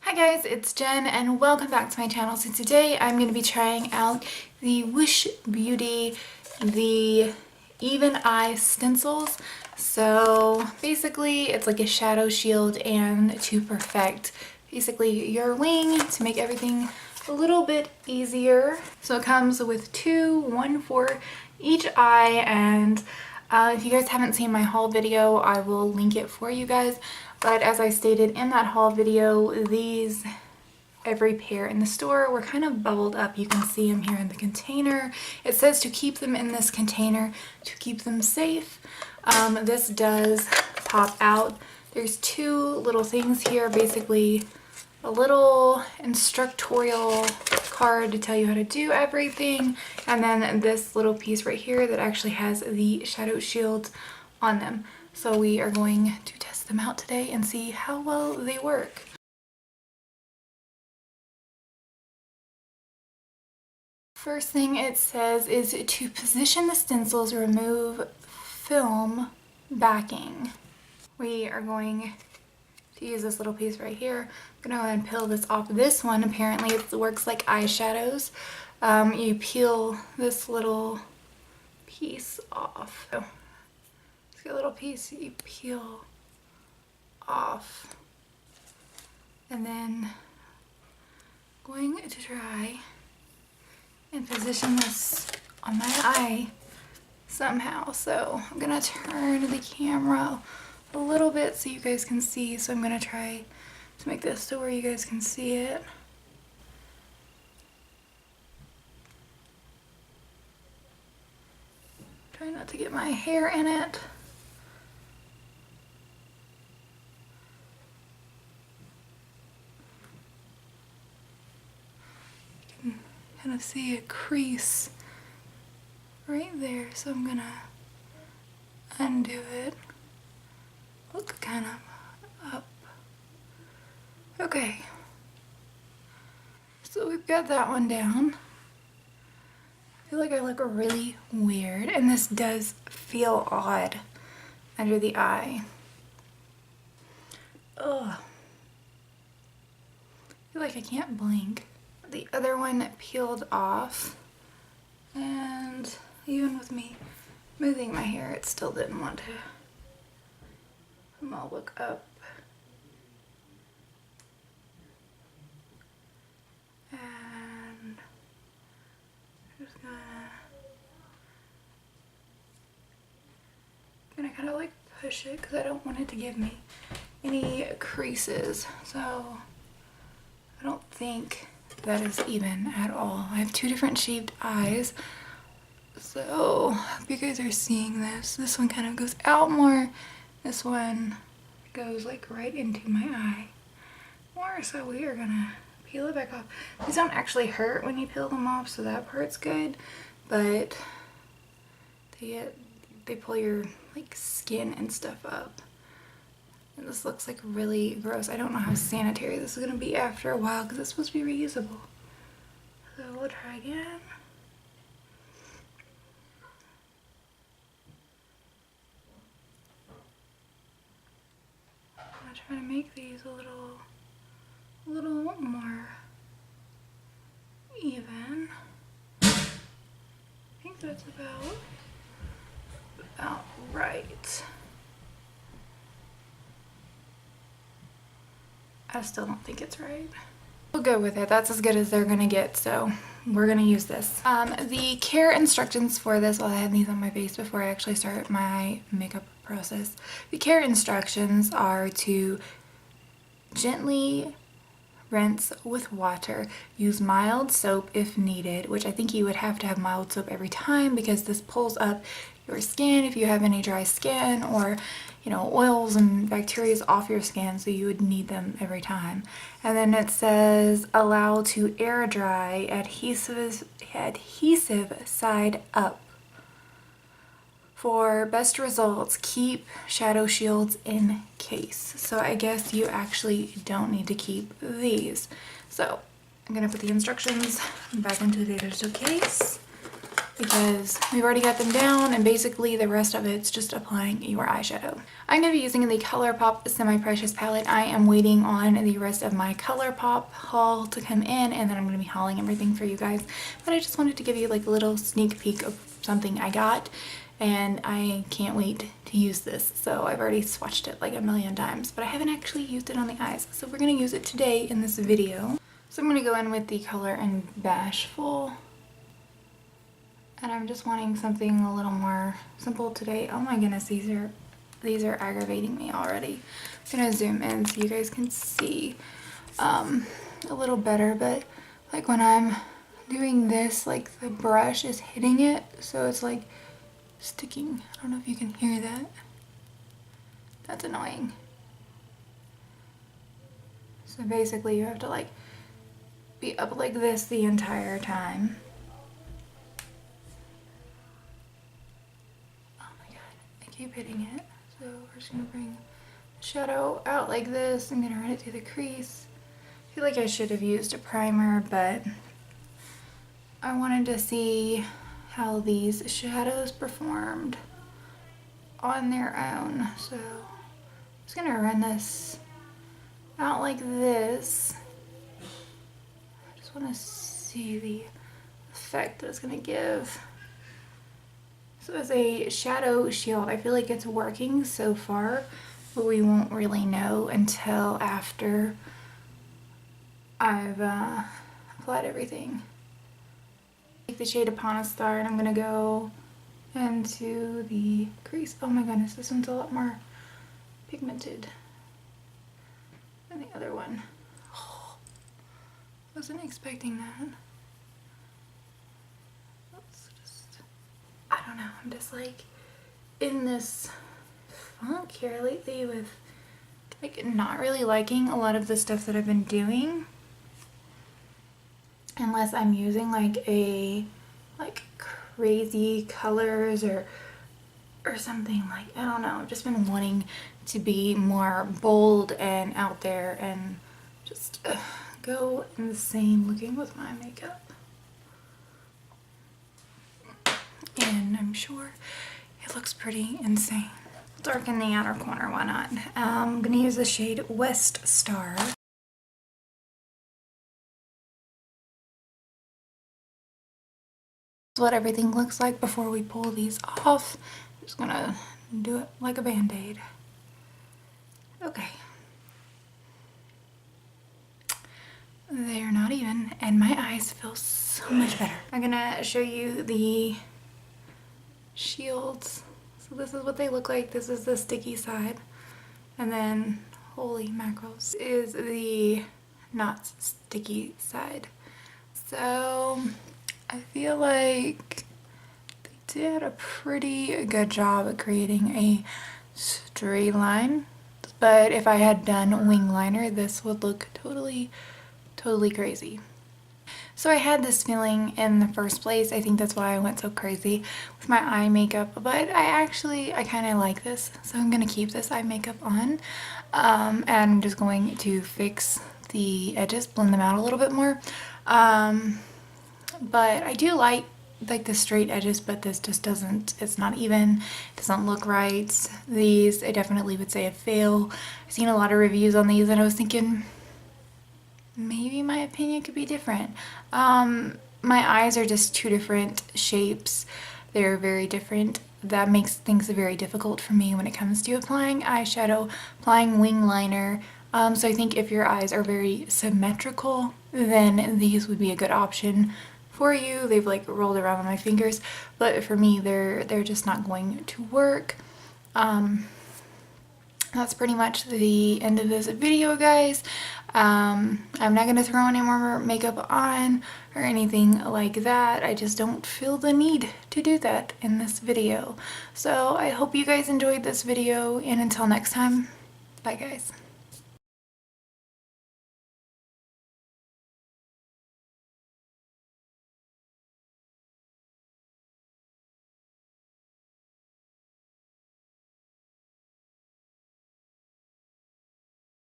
Hi guys, it's Jen and welcome back to my channel. So today I'm going to be trying out the Woosh Beauty, the Even Eye Stencils. So basically it's like a shadow shield and to perfect basically your wing to make everything a little bit easier. So it comes with one for each eye, and if you guys haven't seen my haul video, I will link it for you guys. But as I stated in that haul video, every pair in the store were kind of bubbled up. You can see them here in the container. It says to keep them in this container to keep them safe. This does pop out. There's two little things here, basically a little instructorial card to tell you how to do everything, and then this little piece right here that actually has the shadow shields on them. So we are going to test them out today and see how well they work. First thing it says is to position the stencils, remove film backing. We are going to use this little piece right here. I'm gonna go ahead and peel this off. This one apparently it works like eyeshadows. You peel this little piece off. So it's a little piece you peel off, and then going to try and position this on my eye somehow. So I'm gonna turn the camera a little bit so you guys can see. So I'm gonna try to make this so where you guys can see it. Try not to get my hair in it. You can kind of see a crease right there, so I'm gonna undo it. Look kind of up. Okay, so we've got that one down. I feel like I look really weird, and this does feel odd under the eye. Ugh. I feel like I can't blink. The other one peeled off, and even with me moving my hair, it still didn't want to. I'm gonna look up. And I'm just gonna kind of like push it because I don't want it to give me any creases. So I don't think that is even at all. I have two different shaped eyes. So I hope you guys are seeing this. This one kind of goes out more. This one goes like right into my eye more. So we are gonna peel it back off. These don't actually hurt when you peel them off, so that part's good. But they pull your like skin and stuff up. And this looks like really gross. I don't know how sanitary this is gonna be after a while because it's supposed to be reusable. So we'll try again. I'm trying to make these a little more even. I think that's about right. I still don't think it's right. We'll go with it. That's as good as they're gonna get, so we're gonna use this. The care instructions for this, well, I had these on my face before I actually start my makeup process. The care instructions are to gently rinse with water, use mild soap if needed, which I think you would have to have mild soap every time because this pulls up your skin if you have any dry skin, or oils and bacteria off your skin, so you would need them every time. And then it says allow to air dry, adhesive side up. For best results, keep shadow shields in case. So I guess you actually don't need to keep these. So I'm gonna put the instructions back into the digital case. because we've already got them down and basically the rest of it's just applying your eyeshadow. I'm going to be using the ColourPop Semi-Precious palette. I am waiting on the rest of my ColourPop haul to come in, and then I'm going to be hauling everything for you guys. But I just wanted to give you like a little sneak peek of something I got, and I can't wait to use this. So I've already swatched it like a million times, but I haven't actually used it on the eyes. So we're going to use it today in this video. So I'm going to go in with the color in Bashful. And I'm just wanting something a little more simple today. Oh my goodness, these are aggravating me already. I'm gonna zoom in so you guys can see a little better, but like when I'm doing this, like the brush is hitting it, so it's like sticking. I don't know if you can hear that. That's annoying. So basically you have to like be up like this the entire time. Keep hitting it. So we're just gonna bring the shadow out like this. I'm gonna run it through the crease. I feel like I should have used a primer, but I wanted to see how these shadows performed on their own. So I'm just gonna run this out like this. I just want to see the effect that it's gonna give. So as a shadow shield, I feel like it's working so far, but we won't really know until after I've applied everything. Take the shade Upon a Star, and I'm gonna go into the crease. Oh my goodness, this one's a lot more pigmented than the other one. Oh, wasn't expecting that. I don't know, I'm just like in this funk here lately with like not really liking a lot of the stuff that I've been doing unless I'm using like crazy colors or something. Like, I don't know, I've just been wanting to be more bold and out there and just go insane looking with my makeup. And I'm sure it looks pretty insane. Darken the outer corner, why not? I'm gonna use the shade West Star. This is what everything looks like before we pull these off. I'm just gonna do it like a band-aid. Okay. They're not even, and my eyes feel so much better. I'm gonna show you the shields. So this is what they look like. This is the sticky side, and then holy mackerels is the not sticky side. So I feel like they did a pretty good job at creating a straight line, but if I had done wing liner, this would look totally crazy. So I had this feeling in the first place. I think that's why I went so crazy with my eye makeup, but I kind of like this, so I'm gonna keep this eye makeup on, and I'm just going to fix the edges, blend them out a little bit more, but I do like the straight edges, but this just doesn't, it's not even, it doesn't look right. These I definitely would say a fail. I've seen a lot of reviews on these and I was thinking maybe my opinion could be different. My eyes are just two different shapes. They're very different. That makes things very difficult for me when it comes to applying eyeshadow, applying wing liner. So I think if your eyes are very symmetrical, then these would be a good option for you. They've like rolled around on my fingers, but for me they're just not going to work. That's pretty much the end of this video, guys. I'm not going to throw any more makeup on or anything like that. I just don't feel the need to do that in this video. So I hope you guys enjoyed this video, and until next time, bye guys.